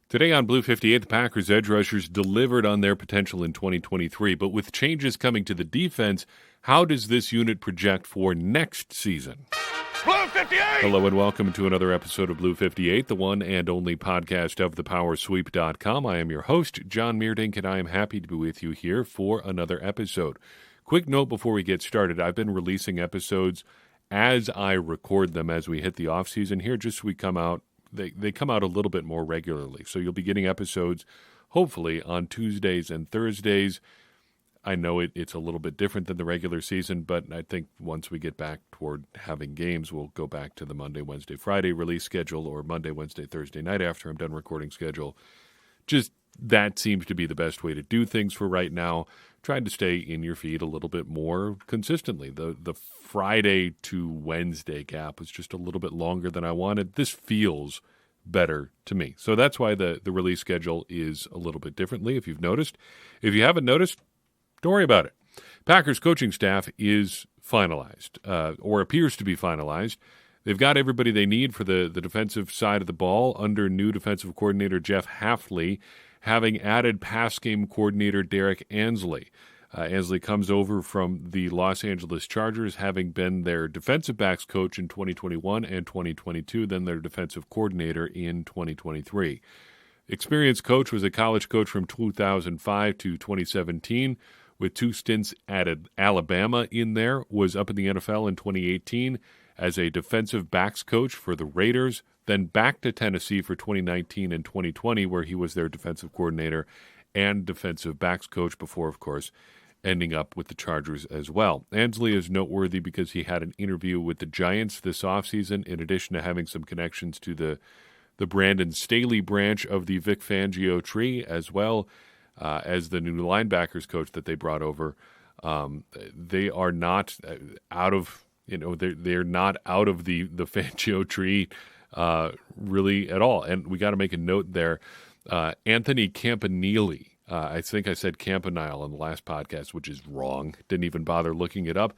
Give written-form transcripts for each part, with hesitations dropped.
Today on Blue 58, the Packers edge rushers delivered on their potential in 2023, but with changes coming to the defense, how does this unit project for next season? Blue 58! Hello and welcome to another episode of Blue 58, the one and only podcast of thepowersweep.com. I am your host, John Meerdink, and I am happy to be with you here for another episode. Quick note before we get started, I've been releasing episodes as I record them as we hit the off season here, just so we come out. They come out a little bit more regularly. So you'll be getting episodes, hopefully, on Tuesdays and Thursdays. I know it's a little bit different than the regular season, but I think once we get back toward having games, we'll go back to the Monday, Wednesday, Friday release schedule or Monday, Wednesday, Thursday night after I'm done recording schedule. Just that seems to be the best way to do things for right now. Trying to stay in your feed a little bit more consistently. The Friday to Wednesday gap was just a little bit longer than I wanted. This feels better to me. So that's why the release schedule is a little bit differently, if you've noticed. If you haven't noticed, don't worry about it. Packers coaching staff is finalized, or appears to be finalized. They've got everybody they need for the defensive side of the ball under new defensive coordinator Jeff Hafley, having added pass game coordinator Derek Ansley. Ansley comes over from the Los Angeles Chargers, having been their defensive backs coach in 2021 and 2022, then their defensive coordinator in 2023. Experienced coach, was a college coach from 2005 to 2017, with 2 stints at Alabama in there, was up in the NFL in 2018 as a defensive backs coach for the Raiders, then back to Tennessee for 2019 and 2020, where he was their defensive coordinator and defensive backs coach before, of course, ending up with the Chargers as well. Ansley is noteworthy because he had an interview with the Giants this offseason, in addition to having some connections to the Brandon Staley branch of the Vic Fangio tree, as well as the new linebackers coach that they brought over. They are not out of, they're not out of the Fangio tree really at all. And we got to make a note there. Anthony Campanile, I think I said Campanile on the last podcast, which is wrong. Didn't even bother looking it up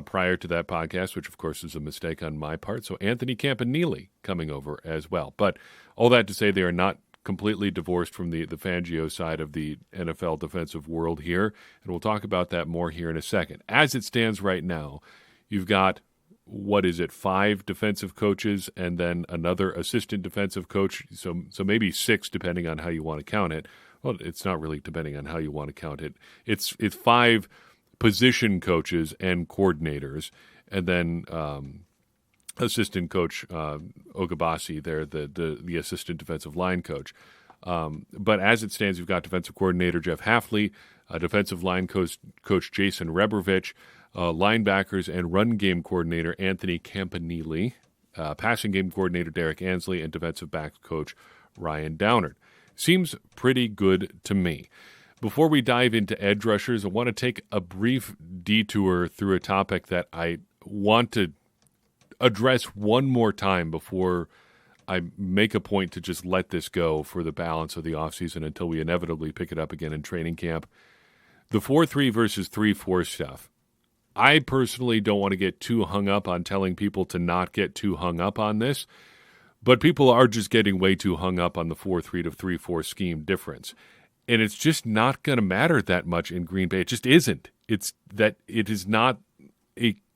prior to that podcast, which of course is a mistake on my part. So Anthony Campanile coming over as well. But all that to say, they are not completely divorced from the Fangio side of the NFL defensive world here. And we'll talk about that more here in a second. As it stands right now, you've got, 5 defensive coaches and then another assistant defensive coach. So maybe 6, depending on how you want to count it. Well, it's not really depending on how you want to count it. It's 5 position coaches and coordinators, and then assistant coach Ogabasi there, the assistant defensive line coach. But as it stands, you've got defensive coordinator Jeff Hafley, defensive line coach Jason Rebrovich, linebackers and run game coordinator Anthony Campanile, passing game coordinator Derek Ansley, and defensive backs coach Ryan Downard. Seems pretty good to me. Before we dive into edge rushers, I want to take a brief detour through a topic that I want to address one more time before I make a point to just let this go for the balance of the offseason until we inevitably pick it up again in training camp. The 4-3 versus 3-4 stuff. I personally don't want to get too hung up on telling people to not get too hung up on this, but people are just getting way too hung up on the 4-3 to 3-4 scheme difference. And it's just not going to matter that much in Green Bay. It just isn't. It's that it is not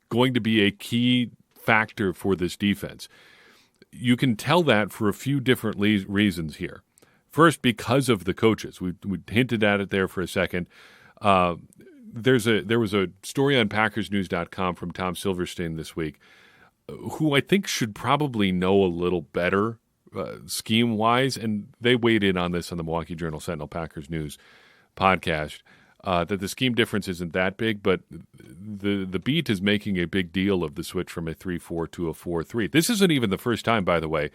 going to be a key factor for this defense. You can tell that for a few different reasons here. First, because of the coaches. We hinted at it there for a second. There was a story on PackersNews.com from Tom Silverstein this week, who I think should probably know a little better scheme-wise, and they weighed in on this on the Milwaukee Journal Sentinel Packers News podcast, that the scheme difference isn't that big, but the beat is making a big deal of the switch from a 3-4 to a 4-3. This isn't even the first time, by the way,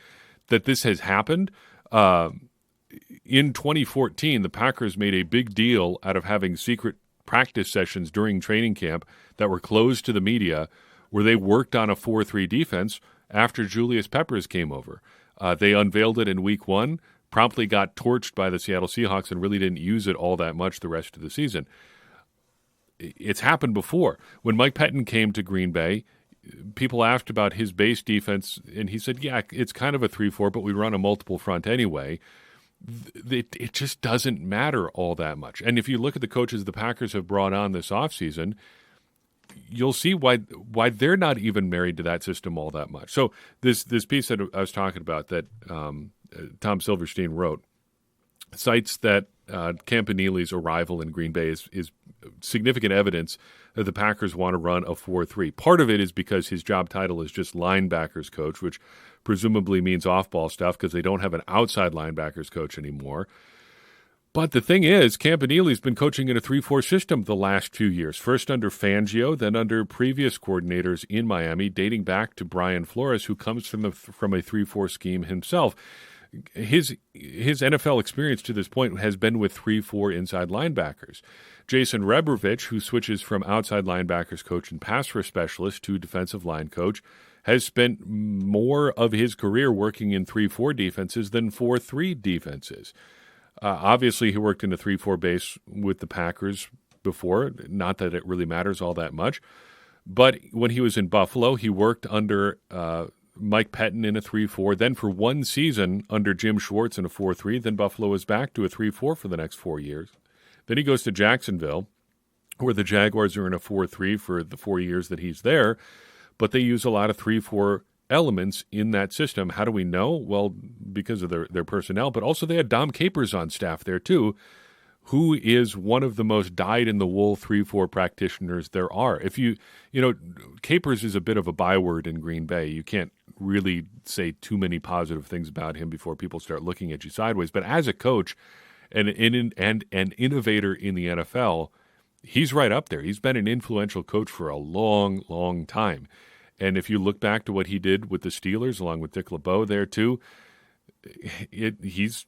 that this has happened. In 2014, the Packers made a big deal out of having secret practice sessions during training camp that were closed to the media, where they worked on a 4-3 defense after Julius Peppers came over. They unveiled it in week 1, promptly got torched by the Seattle Seahawks, and really didn't use it all that much the rest of the season. It's happened before. When Mike Pettin came to Green Bay, people asked about his base defense, and he said, yeah, it's kind of a 3-4, but we run a multiple front anyway. it just doesn't matter all that much. And if you look at the coaches the Packers have brought on this offseason, you'll see why they're not even married to that system all that much. So this piece that I was talking about that Tom Silverstein wrote cites that Campanelli's arrival in Green Bay is significant evidence that the Packers want to run a 4-3. Part of it is because his job title is just linebackers coach, which presumably means off-ball stuff because they don't have an outside linebackers coach anymore. But the thing is, Campanelli's been coaching in a 3-4 system the last few years, first under Fangio, then under previous coordinators in Miami, dating back to Brian Flores, who comes from a 3-4 scheme himself. His NFL experience to this point has been with 3-4 inside linebackers. Jason Rebrovich, who switches from outside linebackers coach and pass rush specialist to defensive line coach, has spent more of his career working in 3-4 defenses than 4-3 defenses. Obviously, he worked in a 3-4 base with the Packers before, not that it really matters all that much. But when he was in Buffalo, he worked under Mike Pettin in a 3-4, then for one season under Jim Schwartz in a 4-3, then Buffalo was back to a 3-4 for the next 4 years. Then he goes to Jacksonville, where the Jaguars are in a 4-3 for the 4 years that he's there, but they use a lot of 3-4 elements in that system. How do we know? Well, because of their personnel, but also they had Dom Capers on staff there too, who is one of the most dyed-in-the-wool 3-4 practitioners there are. If you know, Capers is a bit of a byword in Green Bay. You can't really say too many positive things about him before people start looking at you sideways. But as a coach and an innovator in the NFL, he's right up there. He's been an influential coach for a long, long time. And if you look back to what he did with the Steelers, along with Dick LeBeau there too, he's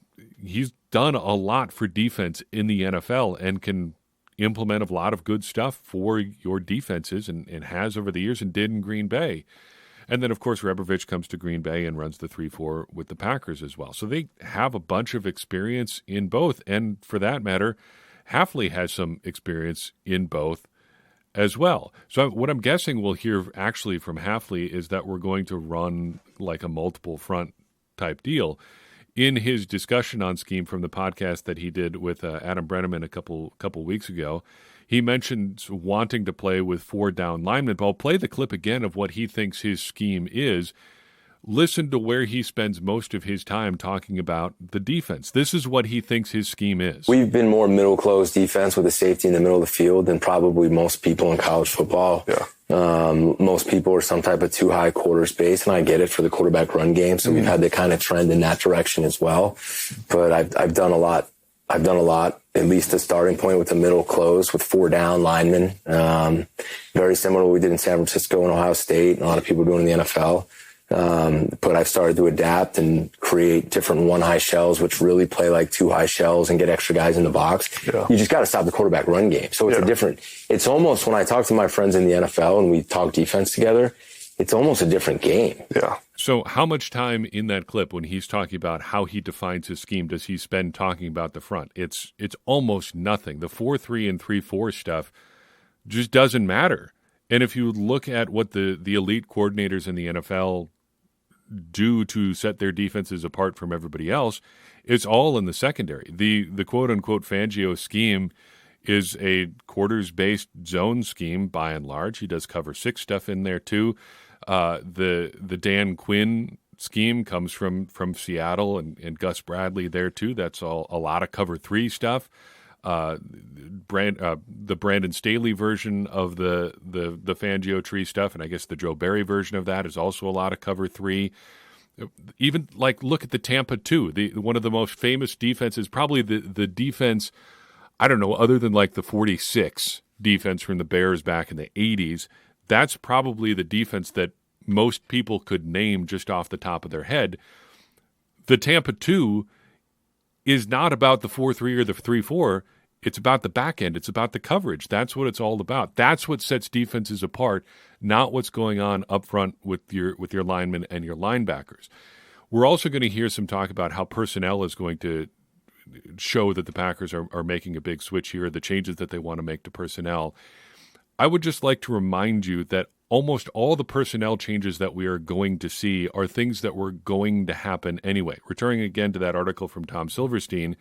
done a lot for defense in the NFL and can implement a lot of good stuff for your defenses and has over the years and did in Green Bay. And then, of course, Rebrovich comes to Green Bay and runs the 3-4 with the Packers as well. So they have a bunch of experience in both. And for that matter, Hafley has some experience in both as well. So what I'm guessing we'll hear actually from Hafley is that we're going to run like a multiple front type deal. In his discussion on scheme from the podcast that he did with Adam Brenneman a couple weeks ago, he mentioned wanting to play with 4 down linemen. But I'll play the clip again of what he thinks his scheme is. Listen to where he spends most of his time talking about the defense. This is what he thinks his scheme is. We've been more middle-closed defense with a safety in the middle of the field than probably most people in college football. Yeah. Most people are some type of too high quarter space, and I get it for the quarterback run game. So we've had to kind of trend in that direction as well. But I've done a lot. At least a starting point with the middle close with 4 down linemen. Very similar to what we did in San Francisco and Ohio State, and a lot of people doing in the NFL. But I've started to adapt and create different 1 high shells, which really play like 2 high shells and get extra guys in the box. Yeah. You just got to stop the quarterback run game. So it's almost when I talk to my friends in the NFL and we talk defense together, it's almost a different game. Yeah. So how much time in that clip when he's talking about how he defines his scheme does he spend talking about the front? It's almost nothing. The 4-3 and 3-4 stuff just doesn't matter. And if you look at what the elite coordinators in the NFL do to set their defenses apart from everybody else, it's all in the secondary. The quote-unquote Fangio scheme is a quarters-based zone scheme by and large. He does cover 6 stuff in there too. The Dan Quinn scheme comes from Seattle and Gus Bradley there too. That's all a lot of cover 3 stuff. The Brandon Staley version of the Fangio tree stuff, and I guess the Joe Barry version of that is also a lot of cover 3. Even like look at the Tampa 2, one of the most famous defenses, probably the defense, I don't know, other than like the 46 defense from the Bears back in the 80s. That's probably the defense that most people could name just off the top of their head. The Tampa 2 is not about the 4-3 or the 3-4. It's about the back end. It's about the coverage. That's what it's all about. That's what sets defenses apart, not what's going on up front with your linemen and your linebackers. We're also going to hear some talk about how personnel is going to show that the Packers are making a big switch here, the changes that they want to make to personnel. I would just like to remind you that almost all the personnel changes that we are going to see are things that were going to happen anyway. Returning again to that article from Tom Silverstein,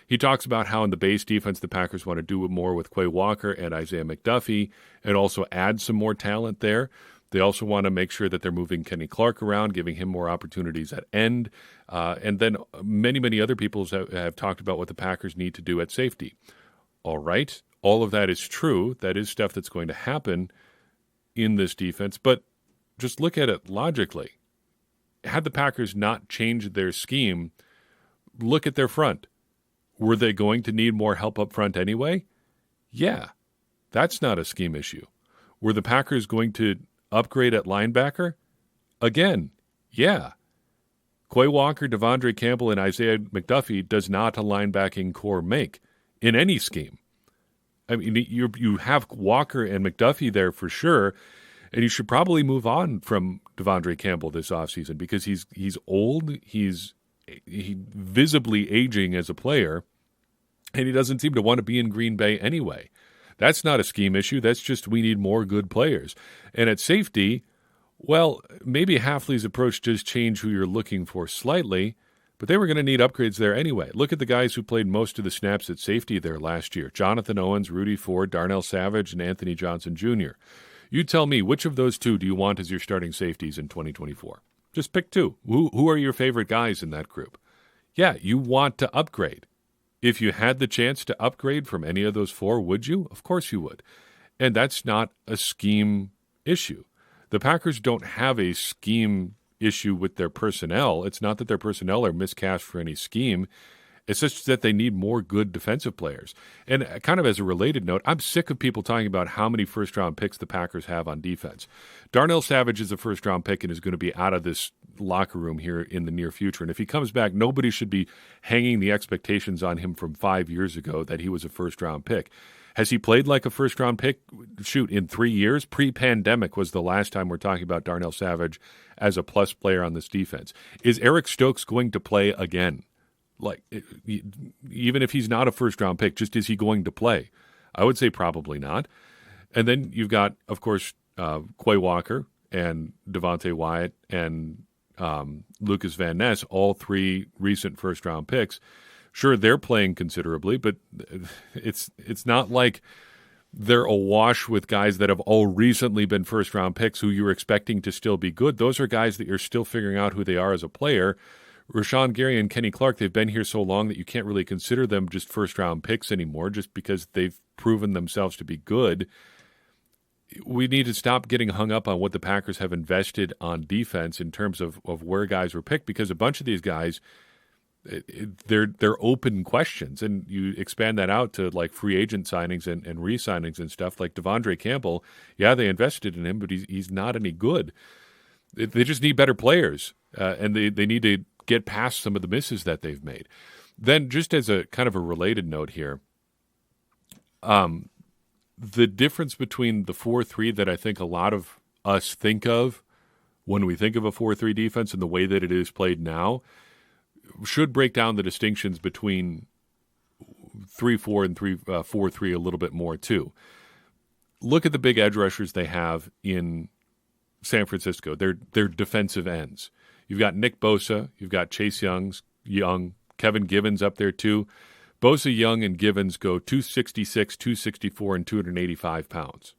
he talks about how in the base defense, the Packers want to do more with Quay Walker and Isaiah McDuffie and also add some more talent there. They also want to make sure that they're moving Kenny Clark around, giving him more opportunities at end. And then many, many other people have talked about what the Packers need to do at safety. All right, all of that is true. That is stuff that's going to happen in this defense. But just look at it logically. Had the Packers not changed their scheme, look at their front. Were they going to need more help up front anyway? Yeah, that's not a scheme issue. Were the Packers going to upgrade at linebacker? Again, yeah. Quay Walker, Devondre Campbell, and Isaiah McDuffie does not a linebacking core make in any scheme. I mean, you have Walker and McDuffie there for sure, and you should probably move on from Devondre Campbell this offseason because he's old, he's visibly aging as a player, and he doesn't seem to want to be in Green Bay anyway. That's not a scheme issue. That's just we need more good players. And at safety, well, maybe Hafley's approach does change who you're looking for slightly, but they were going to need upgrades there anyway. Look at the guys who played most of the snaps at safety there last year. Jonathan Owens, Rudy Ford, Darnell Savage, and Anthony Johnson Jr. You tell me, which of those two do you want as your starting safeties in 2024? Just pick two. Who are your favorite guys in that group? Yeah, you want to upgrade. If you had the chance to upgrade from any of those four, would you? Of course you would. And that's not a scheme issue. The Packers don't have a scheme issue with their personnel. It's not that their personnel are miscast for any scheme. It's just that they need more good defensive players. And kind of as a related note, I'm sick of people talking about how many first-round picks the Packers have on defense. Darnell Savage is a first-round pick and is going to be out of this locker room here in the near future. And if he comes back, nobody should be hanging the expectations on him from 5 years ago that he was a first-round pick. Has he played like a first-round pick? Shoot, in 3 years? Pre-pandemic was the last time we're talking about Darnell Savage as a plus player on this defense. Is Eric Stokes going to play again? Like, even if he's not a first-round pick, just is he going to play? I would say probably not. And then you've got, of course, Quay Walker and Devontae Wyatt and Lucas Van Ness, all three recent first-round picks. Sure, they're playing considerably, but it's not like they're awash with guys that have all recently been first-round picks who you're expecting to still be good. Those are guys that you're still figuring out who they are as a player. Rashan Gary and Kenny Clark, they've been here so long that you can't really consider them just first-round picks anymore just because they've proven themselves to be good. We need to stop getting hung up on what the Packers have invested on defense in terms of where guys were picked, because a bunch of these guys, they're open questions, and you expand that out to like free agent signings and re-signings and stuff like Devondre Campbell. Yeah, they invested in him, but he's not any good. They just need better players, and they need to get past some of the misses that they've made. Then just as a kind of a related note here, the difference between the 4-3 that I think a lot of us think of when we think of a 4-3 defense and the way that it is played now should break down the distinctions between 3-4 and 4-3 a little bit more too. Look at the big edge rushers they have in San Francisco. They're defensive ends. You've got Nick Bosa, you've got Chase Young, Kevin Givens up there too. Bosa, Young, and Givens go 266, 264, and 285 pounds.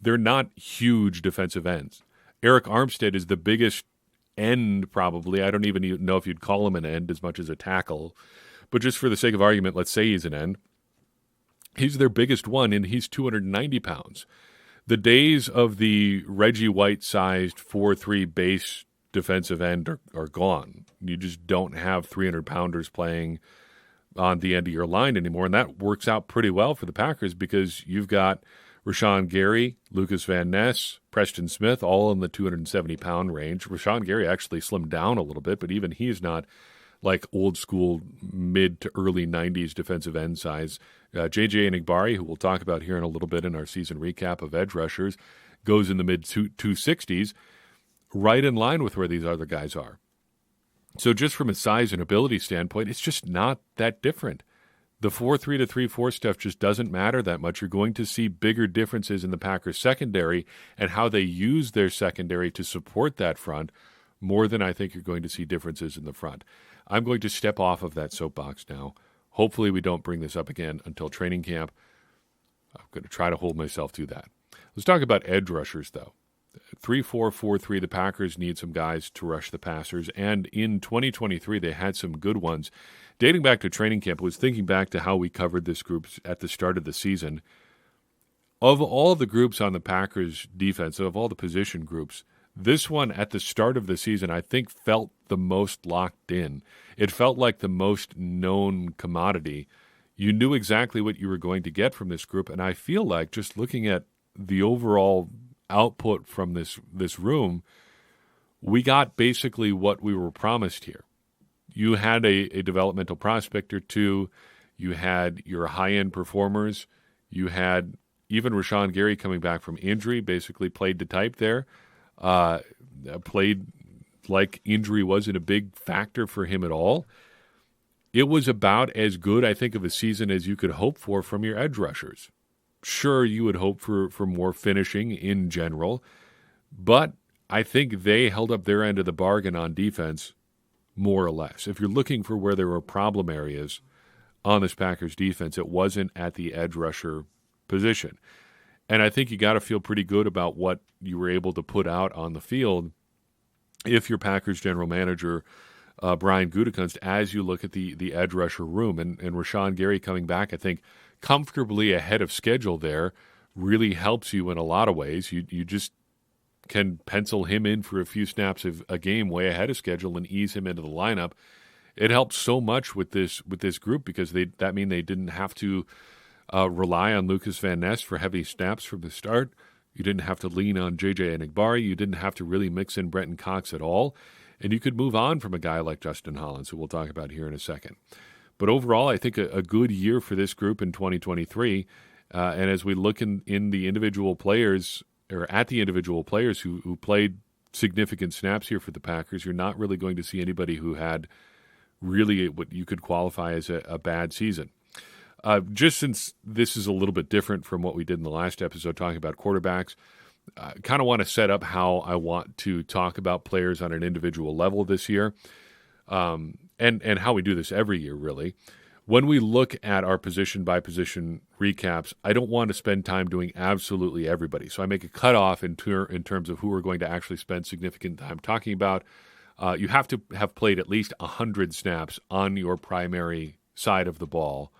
They're not huge defensive ends. Eric Armstead is the biggest end probably. I don't even know if you'd call him an end as much as a tackle. But just for the sake of argument, let's say he's an end. He's their biggest one, and he's 290 pounds. The days of the Reggie White-sized 4-3 base defensive end are gone. You just don't have 300-pounders playing on the end of your line anymore, and that works out pretty well for the Packers because you've got Rashan Gary, Lucas Van Ness, Preston Smith, all in the 270-pound range. Rashan Gary actually slimmed down a little bit, but even he's not like old-school mid to early 90s defensive end size. J.J. Enagbare, who we'll talk about here in a little bit in our season recap of edge rushers, goes in the mid-260s, right in line with where these other guys are. So just from a size and ability standpoint, it's just not that different. the 4-3 to 3-4 stuff just doesn't matter that much. You're going to see bigger differences in the Packers secondary and how they use their secondary to support that front more than I think you're going to see differences in the front. I'm going to step off of that soapbox now. Hopefully we don't bring this up again until training camp. I'm going to try to hold myself to that. Let's talk about edge rushers, though. 3-4-4-3, the Packers need some guys to rush the passers, and in 2023 they had some good ones. Dating back to training camp, I was thinking back to how we covered this group at the start of the season. Of all the groups on the Packers defense, of all the position groups, this one at the start of the season I think felt the most locked in. It felt like the most known commodity. You knew exactly what you were going to get from this group, and I feel like just looking at the overall output from this room, we got basically what we were promised here. You had a developmental prospect or two. You had your high-end performers. You had even Rashan Gary coming back from injury, basically played the type there. Played like injury wasn't a big factor for him at all. It was about as good, I think, of a season as you could hope for from your edge rushers. Sure, you would hope for more finishing in general, but I think they held up their end of the bargain on defense more or less. If you're looking for where there were problem areas on this Packers defense, it wasn't at the edge rusher position. And I think you got to feel pretty good about what you were able to put out on the field if you're Packers general manager Brian Gutekunst, as you look at the edge rusher room. And Rashan Gary coming back, I think, comfortably ahead of schedule there really helps you in a lot of ways. You just can pencil him in for a few snaps of a game way ahead of schedule and ease him into the lineup. It helps so much with this group because that mean they didn't have to rely on Lucas Van Ness for heavy snaps from the start. You didn't have to lean on J.J. Enagbare. You didn't have to really mix in Brenton Cox at all. And you could move on from a guy like Justin Hollins, who we'll talk about here in a second. But overall, I think a good year for this group in 2023. And as we look in the individual players, or at the individual players who played significant snaps here for the Packers, you're not really going to see anybody who had really what you could qualify as a bad season. Just since this is a little bit different from what we did in the last episode talking about quarterbacks, I kind of want to set up how I want to talk about players on an individual level this year, and how we do this every year, really. When we look at our position-by-position recaps, I don't want to spend time doing absolutely everybody. So I make a cutoff in terms of who we're going to actually spend significant time talking about. You have to have played at least 100 snaps on your primary side of the ball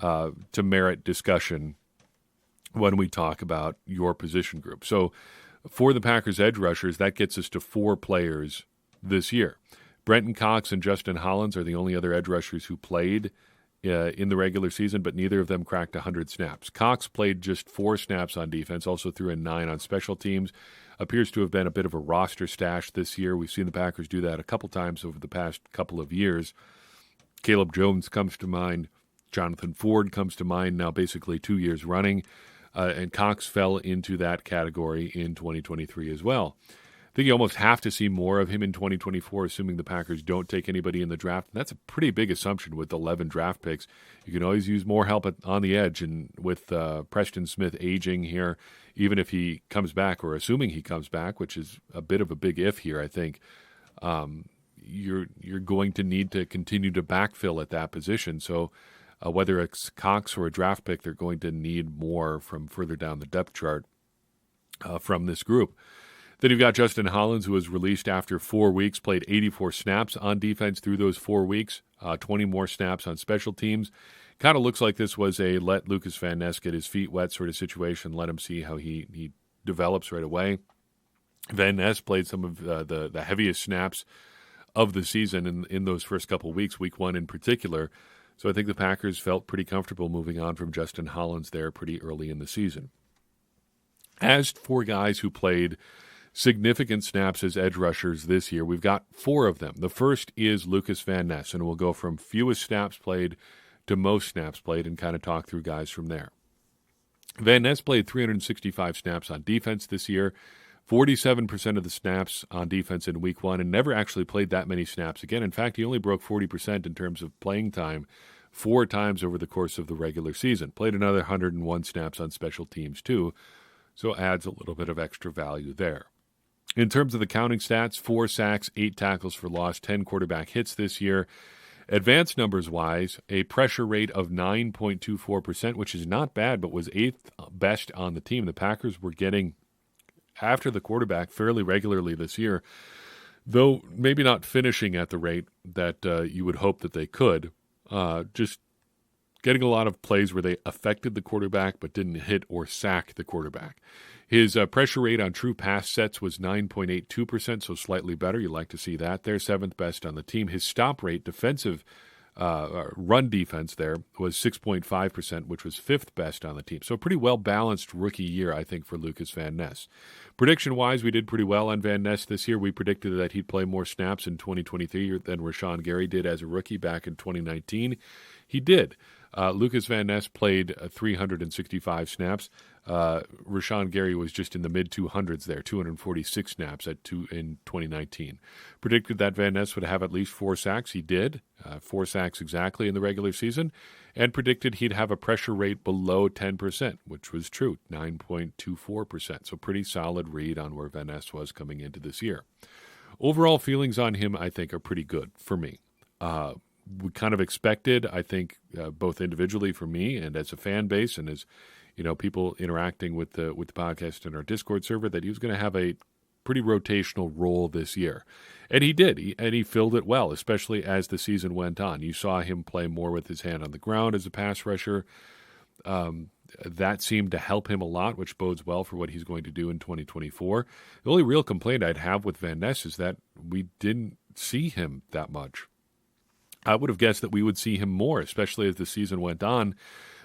to merit discussion when we talk about your position group. So for the Packers edge rushers, that gets us to 4 players this year. Brenton Cox and Justin Hollins are the only other edge rushers who played in the regular season, but neither of them cracked 100 snaps. Cox played just 4 snaps on defense, also threw in 9 on special teams. Appears to have been a bit of a roster stash this year. We've seen the Packers do that a couple times over the past couple of years. Caleb Jones comes to mind. Jonathan Ford comes to mind now basically 2 years running. And Cox fell into that category in 2023 as well. I think you almost have to see more of him in 2024, assuming the Packers don't take anybody in the draft. And that's a pretty big assumption with 11 draft picks. You can always use more help on the edge. And with Preston Smith aging here, even if he comes back, or assuming he comes back, which is a bit of a big if here, I think, you're going to need to continue to backfill at that position. So whether it's Cox or a draft pick, they're going to need more from further down the depth chart from this group. Then you've got Justin Hollins, who was released after 4 weeks, played 84 snaps on defense through those 4 weeks, 20 more snaps on special teams. Kind of looks like this was a let Lucas Van Ness get his feet wet sort of situation, let him see how he develops right away. Van Ness played some of the heaviest snaps of the season in those first couple of weeks, week 1 in particular. So I think the Packers felt pretty comfortable moving on from Justin Hollins there pretty early in the season. As for guys who played significant snaps as edge rushers this year, we've got 4 of them. The first is Lucas Van Ness, and we'll go from fewest snaps played to most snaps played and kind of talk through guys from there. Van Ness played 365 snaps on defense this year, 47% of the snaps on defense in week 1, and never actually played that many snaps again. In fact, he only broke 40% in terms of playing time 4 times over the course of the regular season. Played another 101 snaps on special teams too, so adds a little bit of extra value there. In terms of the counting stats, 4 sacks, 8 tackles for loss, 10 quarterback hits this year. Advanced numbers-wise, a pressure rate of 9.24%, which is not bad, but was 8th best on the team. The Packers were getting after the quarterback fairly regularly this year, though maybe not finishing at the rate that you would hope that they could. Just getting a lot of plays where they affected the quarterback but didn't hit or sack the quarterback. His pressure rate on true pass sets was 9.82%, so slightly better. You'd like to see that there, 7th best on the team. His stop rate, defensive run defense there, was 6.5%, which was 5th best on the team. So a pretty well-balanced rookie year, I think, for Lucas Van Ness. Prediction-wise, we did pretty well on Van Ness this year. We predicted that he'd play more snaps in 2023 than Rashan Gary did as a rookie back in 2019. He did. Lucas Van Ness played 365 snaps. Rashan Gary was just in the mid-200s there, 246 snaps in 2019. Predicted that Van Ness would have at least 4 sacks. He did, 4 sacks exactly in the regular season, and predicted he'd have a pressure rate below 10%, which was true, 9.24%. So pretty solid read on where Van Ness was coming into this year. Overall feelings on him, I think, are pretty good for me. We kind of expected, I think, both individually for me and as a fan base and as people interacting with the podcast and our Discord server, that he was going to have a pretty rotational role this year. And he did, and he filled it well, especially as the season went on. You saw him play more with his hand on the ground as a pass rusher. That seemed to help him a lot, which bodes well for what he's going to do in 2024. The only real complaint I'd have with Van Ness is that we didn't see him that much. I would have guessed that we would see him more, especially as the season went on,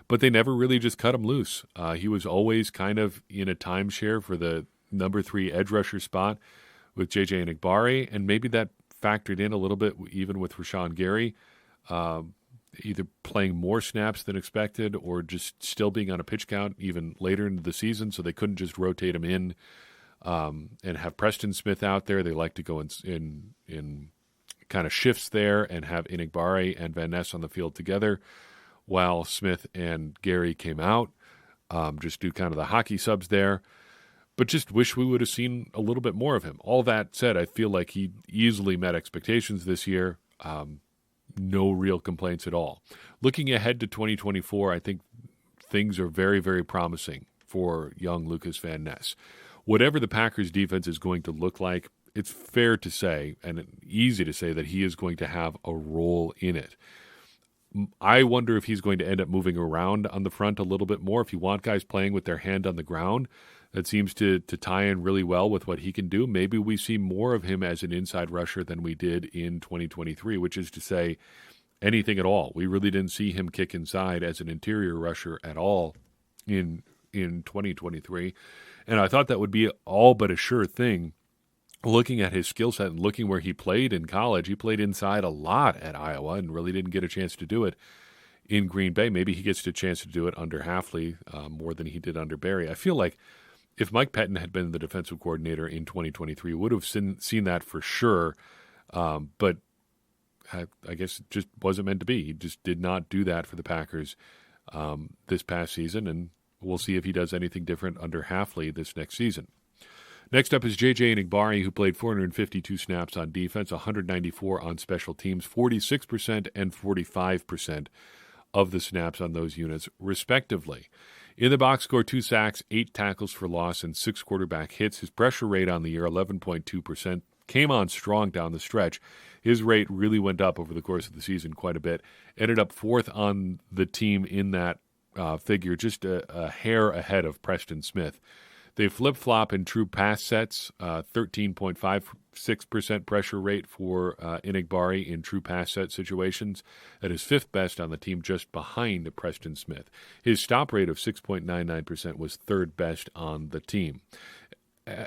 but they never really just cut him loose. He was always kind of in a timeshare for the number 3 edge rusher spot with J.J. Enagbare, and maybe that factored in a little bit even with Rashan Gary, either playing more snaps than expected or just still being on a pitch count even later into the season, so they couldn't just rotate him in and have Preston Smith out there. They like to go in kind of shifts there and have Enagbare and Van Ness on the field together while Smith and Gary came out. Just do kind of the hockey subs there. But just wish we would have seen a little bit more of him. All that said, I feel like he easily met expectations this year. No real complaints at all. Looking ahead to 2024, I think things are very, very promising for young Lucas Van Ness. Whatever the Packers defense is going to look like, it's fair to say and easy to say that he is going to have a role in it. I wonder if he's going to end up moving around on the front a little bit more. If you want guys playing with their hand on the ground, that seems to tie in really well with what he can do. Maybe we see more of him as an inside rusher than we did in 2023, which is to say anything at all. We really didn't see him kick inside as an interior rusher at all in 2023. And I thought that would be all but a sure thing. Looking at his skill set and looking where he played in college, he played inside a lot at Iowa and really didn't get a chance to do it in Green Bay. Maybe he gets a chance to do it under Hafley more than he did under Barry. I feel like if Mike Pettin had been the defensive coordinator in 2023, would have seen that for sure. But I guess it just wasn't meant to be. He just did not do that for the Packers this past season, and we'll see if he does anything different under Hafley this next season. Next up is J.J. Enagbare, who played 452 snaps on defense, 194 on special teams, 46% and 45% of the snaps on those units, respectively. In the box score, 2 sacks, 8 tackles for loss, and 6 quarterback hits. His pressure rate on the year, 11.2%, came on strong down the stretch. His rate really went up over the course of the season quite a bit. Ended up 4th on the team in that figure, just a hair ahead of Preston Smith. They flip-flop in true pass sets, 13.56% pressure rate for Enagbare in true pass set situations. That is 5th best on the team, just behind Preston Smith. His stop rate of 6.99% was 3rd best on the team.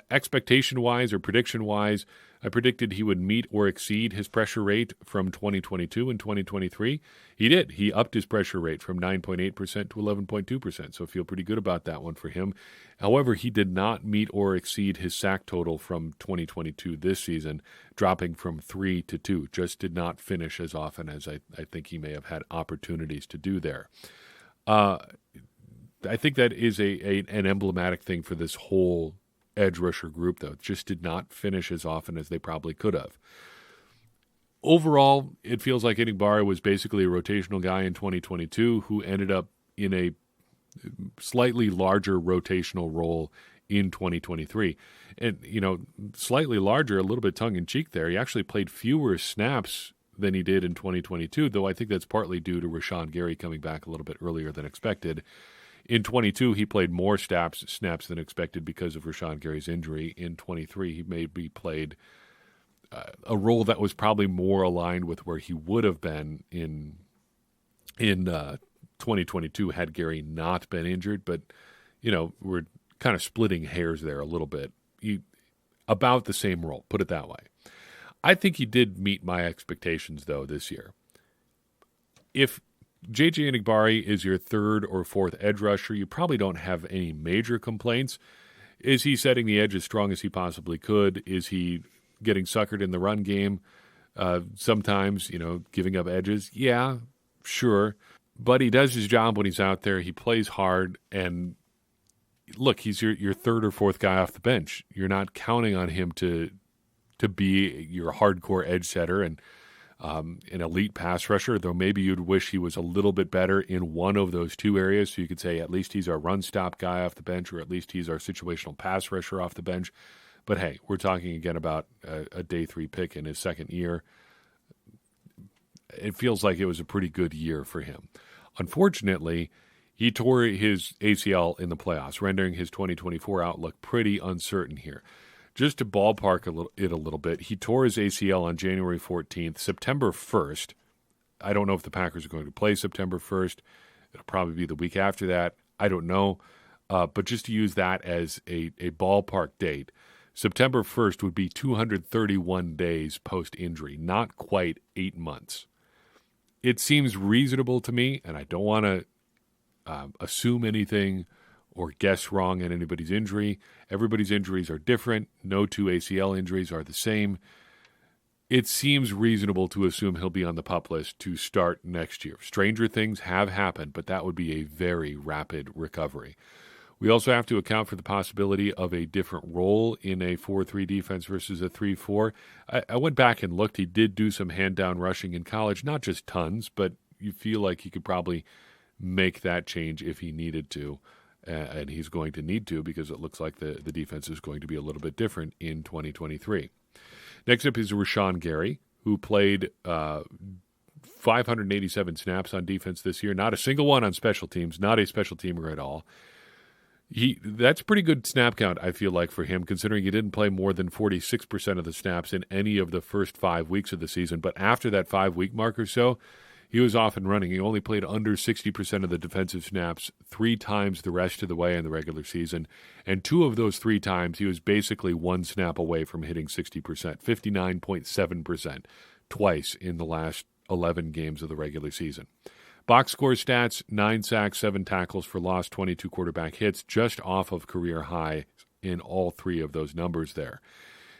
expectation-wise or prediction-wise, I predicted he would meet or exceed his pressure rate from 2022 and 2023. He did. He upped his pressure rate from 9.8% to 11.2%, so I feel pretty good about that one for him. However, he did not meet or exceed his sack total from 2022 this season, dropping from 3 to 2. Just did not finish as often as I think he may have had opportunities to do there. I think that is an emblematic thing for this whole edge rusher group, though. Just did not finish as often as they probably could have. Overall, it feels like Enagbare was basically a rotational guy in 2022 who ended up in a slightly larger rotational role in 2023. And, slightly larger, a little bit tongue-in-cheek there. He actually played fewer snaps than he did in 2022, though I think that's partly due to Rashan Gary coming back a little bit earlier than expected. In 22, he played more snaps than expected because of Rashan Gary's injury. In 23, he maybe played a role that was probably more aligned with where he would have been in 2022 had Gary not been injured. But, we're kind of splitting hairs there a little bit. About the same role, put it that way. I think he did meet my expectations, though, this year. If J.J. Enagbare is your third or fourth edge rusher, you probably don't have any major complaints. Is he setting the edge as strong as he possibly could? Is he getting suckered in the run game? Sometimes, giving up edges? Yeah, sure. But he does his job when he's out there. He plays hard. And look, he's your third or fourth guy off the bench. You're not counting on him to be your hardcore edge setter and an elite pass rusher, though maybe you'd wish he was a little bit better in one of those two areas. So you could say at least he's our run stop guy off the bench, or at least he's our situational pass rusher off the bench. But hey, we're talking again about a day 3 pick in his second year. It feels like it was a pretty good year for him. Unfortunately, he tore his ACL in the playoffs, rendering his 2024 outlook pretty uncertain here. Just to ballpark it a little bit, he tore his ACL on January 14th. September 1st, I don't know if the Packers are going to play September 1st. It'll probably be the week after that. I don't know. But just to use that as a ballpark date, September 1st would be 231 days post-injury, not quite 8 months. It seems reasonable to me, and I don't want to assume anything or guess wrong at anybody's injury. Everybody's injuries are different. No two ACL injuries are the same. It seems reasonable to assume he'll be on the PUP list to start next year. Stranger things have happened, but that would be a very rapid recovery. We also have to account for the possibility of a different role in a 4-3 defense versus a 3-4. I went back and looked. He did do some hand-down rushing in college, not just tons, but you feel like he could probably make that change if he needed to. And he's going to need to because it looks like the defense is going to be a little bit different in 2023. Next up is Rashan Gary, who played 587 snaps on defense this year. Not a single one on special teams, not a special teamer at all. That's pretty good snap count, I feel like, for him, considering he didn't play more than 46% of the snaps in any of the first 5 weeks of the season. But after that 5-week mark or so, he was off and running. He only played under 60% of the defensive snaps 3 times the rest of the way in the regular season. And 2 of those 3 times, he was basically 1 snap away from hitting 60%, 59.7%, twice in the last 11 games of the regular season. Box score stats, 9 sacks, 7 tackles for loss, 22 quarterback hits, just off of career high in all 3 of those numbers there.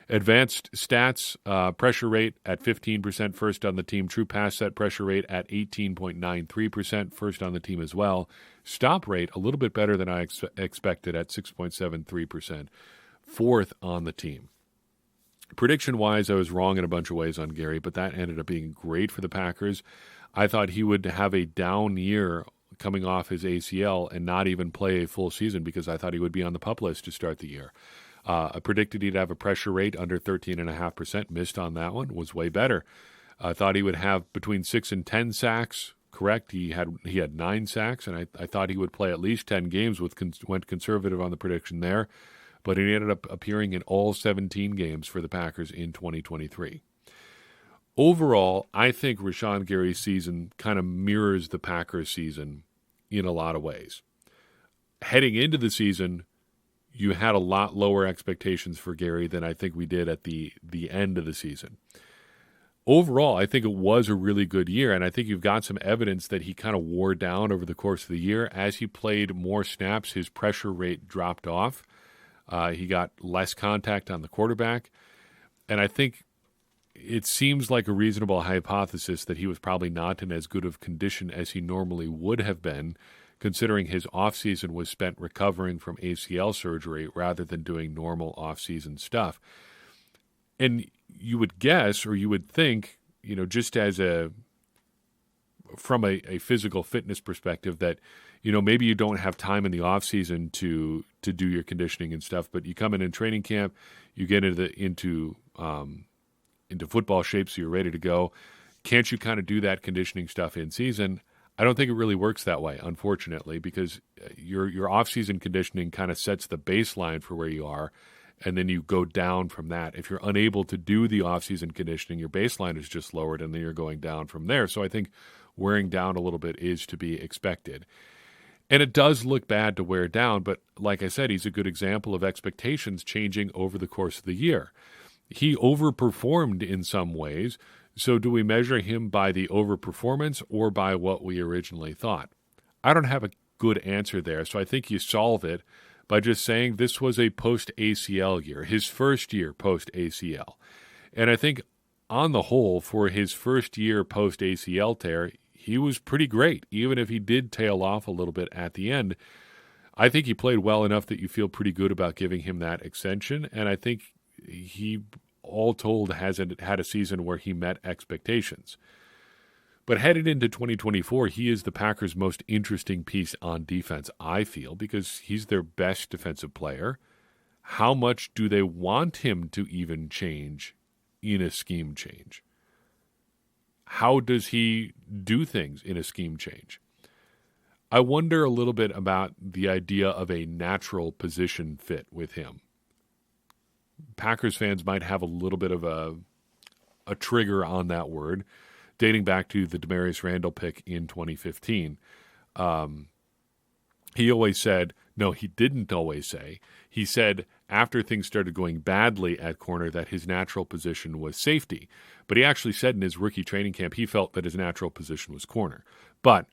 Advanced stats, pressure rate at 15%, first on the team. True pass set pressure rate at 18.93%, first on the team as well. Stop rate, a little bit better than I expected at 6.73%, fourth on the team. Prediction-wise, I was wrong in a bunch of ways on Gary, but that ended up being great for the Packers. I thought he would have a down year coming off his ACL and not even play a full season because I thought he would be on the PUP list to start the year. I predicted he'd have a pressure rate under 13.5%. Missed on that one. Was way better. I thought he would have between 6 and 10 sacks. Correct. He had 9 sacks, and I thought he would play at least 10 games. Went conservative on the prediction there, but he ended up appearing in all 17 games for the Packers in 2023. Overall, I think Rashan Gary's season kind of mirrors the Packers' season in a lot of ways. Heading into the season, you had a lot lower expectations for Gary than I think we did at the end of the season. Overall, I think it was a really good year, and I think you've got some evidence that he kind of wore down over the course of the year. As he played more snaps, his pressure rate dropped off. He got less contact on the quarterback, and I think it seems like a reasonable hypothesis that he was probably not in as good of condition as he normally would have been, considering his offseason was spent recovering from ACL surgery rather than doing normal offseason stuff. And you would guess, or you would think, just as from a physical fitness perspective, that, maybe you don't have time in the offseason to do your conditioning and stuff, but you come in training camp, you get into football shape, so you're ready to go. Can't you kind of do that conditioning stuff in season? I don't think it really works that way, unfortunately, because your off-season conditioning kind of sets the baseline for where you are, and then you go down from that. If you're unable to do the off-season conditioning, your baseline is just lowered, and then you're going down from there. So I think wearing down a little bit is to be expected. And it does look bad to wear down, but like I said, he's a good example of expectations changing over the course of the year. He overperformed in some ways, so do we measure him by the overperformance or by what we originally thought? I don't have a good answer there, so I think you solve it by just saying this was a post-ACL year, his first year post-ACL. And I think on the whole, for his first year post-ACL tear, he was pretty great, even if he did tail off a little bit at the end. I think he played well enough that you feel pretty good about giving him that extension, and I think he, all told, hasn't had a season where he met expectations. But headed into 2024, he is the Packers' most interesting piece on defense, I feel, because he's their best defensive player. How much do they want him to even change in a scheme change? How does he do things in a scheme change? I wonder a little bit about the idea of a natural position fit with him. Packers fans might have a little bit of a trigger on that word, dating back to the Demarius Randall pick in 2015. He always said, no, he didn't always say. He said after things started going badly at corner that his natural position was safety. But he actually said in his rookie training camp he felt that his natural position was corner. But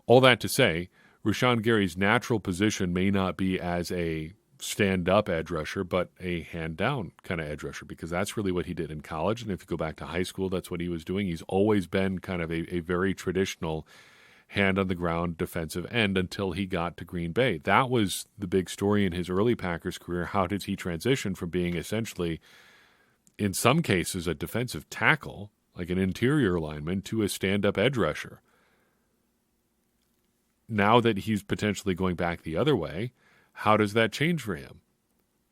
all that to say, Rashan Gary's natural position may not be as a stand-up edge rusher, but a hand-down kind of edge rusher, because that's really what he did in college. And if you go back to high school, that's what he was doing. He's always been kind of a very traditional hand-on-the-ground defensive end until he got to Green Bay. That was the big story in his early Packers career. How did he transition from being essentially, in some cases, a defensive tackle, like an interior lineman, to a stand-up edge rusher? Now that he's potentially going back the other way, how does that change for him?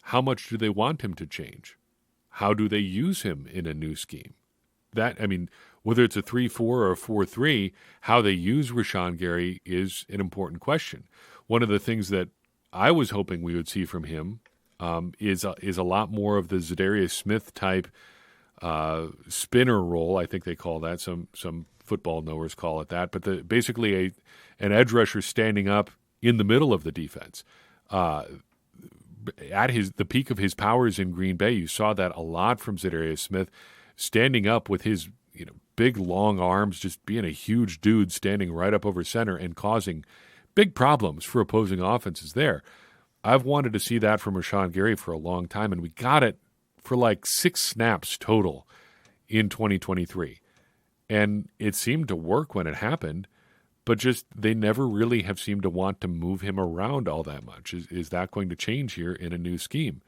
How much do they want him to change? How do they use him in a new scheme? Whether it's a 3-4 or a 4-3, how they use Rashan Gary is an important question. One of the things that I was hoping we would see from him is a lot more of the Zadarius Smith type spinner role. I think they call that. Some football knowers call it that. But basically an edge rusher standing up in the middle of the defense. At the peak of his powers in Green Bay, you saw that a lot from Zadarius Smith, standing up with his big long arms, just being a huge dude standing right up over center and causing big problems for opposing offenses there. I've wanted to see that from Rashan Gary for a long time, and we got it for like 6 snaps total in 2023. And it seemed to work when it happened, but just they never really have seemed to want to move him around all that much. Is that going to change here in a new scheme?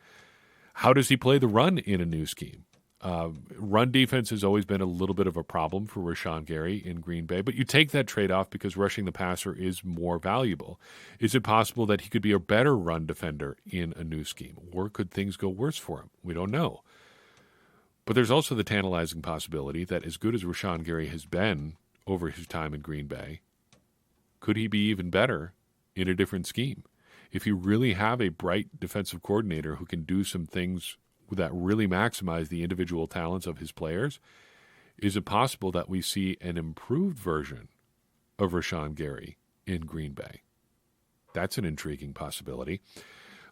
How does he play the run in a new scheme? Run defense has always been a little bit of a problem for Rashan Gary in Green Bay, but you take that trade-off because rushing the passer is more valuable. Is it possible that he could be a better run defender in a new scheme, or could things go worse for him? We don't know. But there's also the tantalizing possibility that as good as Rashan Gary has been over his time in Green Bay, could he be even better in a different scheme? If you really have a bright defensive coordinator who can do some things that really maximize the individual talents of his players, is it possible that we see an improved version of Rashan Gary in Green Bay? That's an intriguing possibility.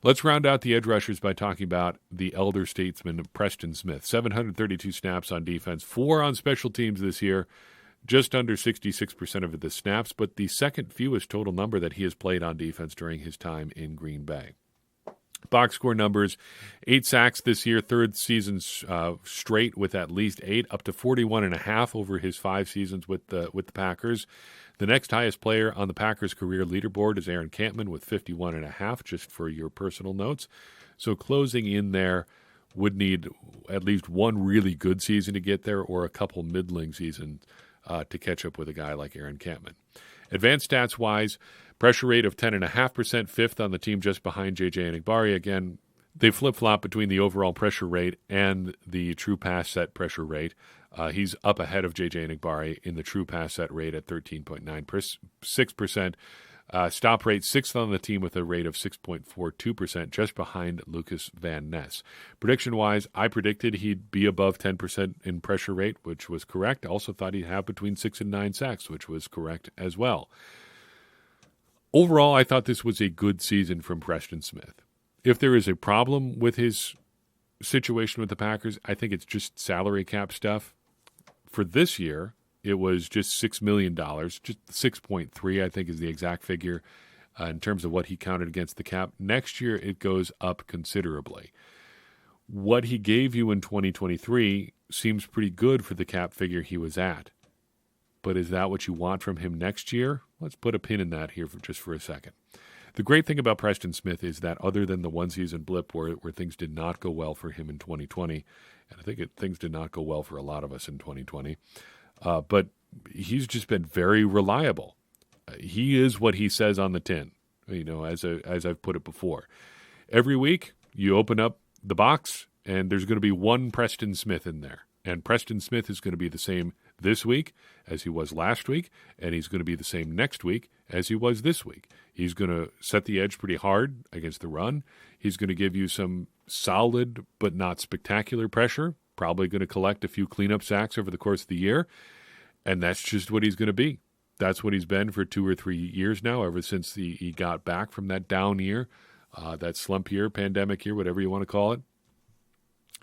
Let's round out the edge rushers by talking about the elder statesman Preston Smith. 732 snaps on defense, 4 on special teams this year, just under 66% of the snaps, but the second fewest total number that he has played on defense during his time in Green Bay. Box score numbers, 8 sacks this year, third season straight with at least 8, up to 41.5 over his 5 seasons with the Packers. The next highest player on the Packers career leaderboard is Aaron Campman with 51.5, just for your personal notes. So closing in there would need at least one really good season to get there, or a couple middling seasons to catch up with a guy like Aaron Campman. Advanced stats-wise, pressure rate of 10.5%, fifth on the team just behind J.J. Enagbare. Again, they flip-flop between the overall pressure rate and the true pass set pressure rate. He's up ahead of J.J. Enagbare in the true pass set rate at 13.96%. Stop rate, sixth on the team with a rate of 6.42%, just behind Lucas Van Ness. Prediction-wise, I predicted he'd be above 10% in pressure rate, which was correct. I also thought he'd have between 6 and 9 sacks, which was correct as well. Overall, I thought this was a good season from Preston Smith. If there is a problem with his situation with the Packers, I think it's just salary cap stuff. For this year, it was just $6 million, just 6.3, I think is the exact figure in terms of what he counted against the cap. Next year, it goes up considerably. What he gave you in 2023 seems pretty good for the cap figure he was at. But is that what you want from him next year? Let's put a pin in that here for a second. The great thing about Preston Smith is that other than the one-season blip where things did not go well for him in 2020, and I think things did not go well for a lot of us in 2020, but he's just been very reliable. He is what he says on the tin, as I've put it before. Every week, you open up the box, and there's going to be one Preston Smith in there. And Preston Smith is going to be the same this week as he was last week, and he's going to be the same next week as he was this week. He's going to set the edge pretty hard against the run. He's going to give you some solid but not spectacular pressure, probably going to collect a few cleanup sacks over the course of the year, and that's just what he's going to be. That's what he's been for 2 or 3 years now, ever since he got back from that down year, that slump year, pandemic year, whatever you want to call it.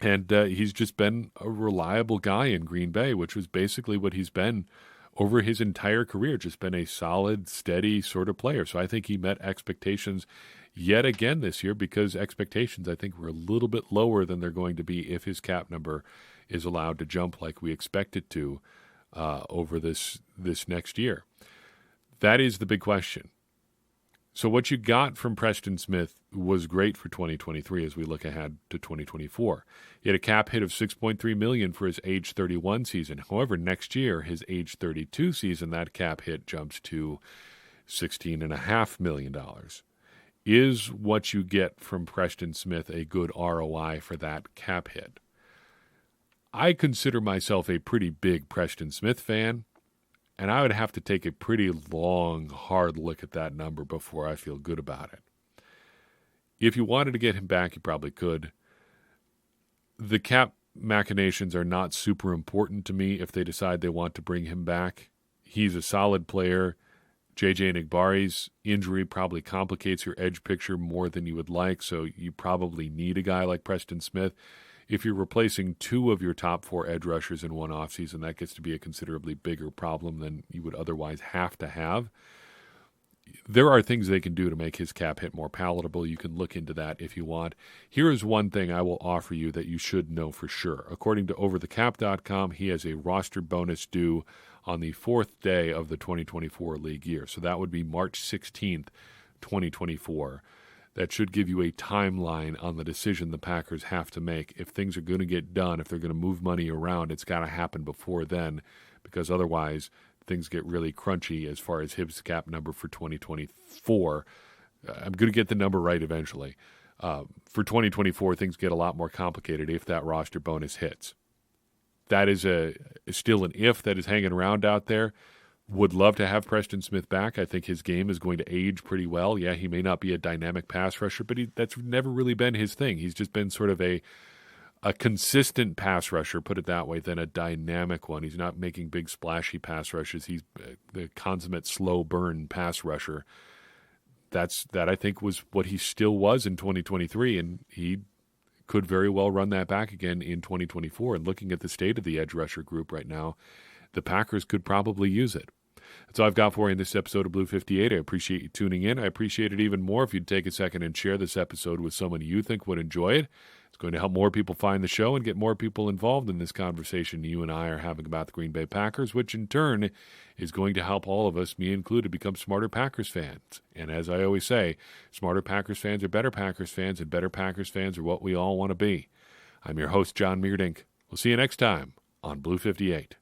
And he's just been a reliable guy in Green Bay, which was basically what he's been over his entire career, just been a solid, steady sort of player. So I think he met expectations yet again this year, because expectations, I think, were a little bit lower than they're going to be if his cap number is allowed to jump like we expect it to over this next year. That is the big question. So what you got from Preston Smith was great for 2023 as we look ahead to 2024. He had a cap hit of $6.3 million for his age 31 season. However, next year, his age 32 season, that cap hit jumps to $16.5 million. Is what you get from Preston Smith a good ROI for that cap hit? I consider myself a pretty big Preston Smith fan, and I would have to take a pretty long, hard look at that number before I feel good about it. If you wanted to get him back, you probably could. The cap machinations are not super important to me if they decide they want to bring him back. He's a solid player. J.J. Enagbare's injury probably complicates your edge picture more than you would like, so you probably need a guy like Preston Smith. If you're replacing 2 of your top 4 edge rushers in one offseason, that gets to be a considerably bigger problem than you would otherwise have to have. There are things they can do to make his cap hit more palatable. You can look into that if you want. Here is one thing I will offer you that you should know for sure. According to overthecap.com, he has a roster bonus due on the 4th day of the 2024 league year. So that would be March 16th, 2024. That should give you a timeline on the decision the Packers have to make. If things are going to get done, if they're going to move money around, it's got to happen before then, because otherwise things get really crunchy as far as his cap number for 2024. I'm going to get the number right eventually. For 2024, things get a lot more complicated if that roster bonus hits. That is still an if that is hanging around out there. Would love to have Preston Smith back. I think his game is going to age pretty well. Yeah, he may not be a dynamic pass rusher, but that's never really been his thing. He's just been sort of a consistent pass rusher, put it that way, than a dynamic one. He's not making big splashy pass rushes. He's the consummate slow burn pass rusher. that I think was what he still was in 2023, and he could very well run that back again in 2024. And looking at the state of the edge rusher group right now, the Packers could probably use it. That's all I've got for you in this episode of Blue 58. I appreciate you tuning in. I appreciate it even more if you'd take a second and share this episode with someone you think would enjoy it. It's going to help more people find the show and get more people involved in this conversation you and I are having about the Green Bay Packers, which in turn is going to help all of us, me included, become smarter Packers fans. And as I always say, smarter Packers fans are better Packers fans, and better Packers fans are what we all want to be. I'm your host, John Meerdink. We'll see you next time on Blue 58.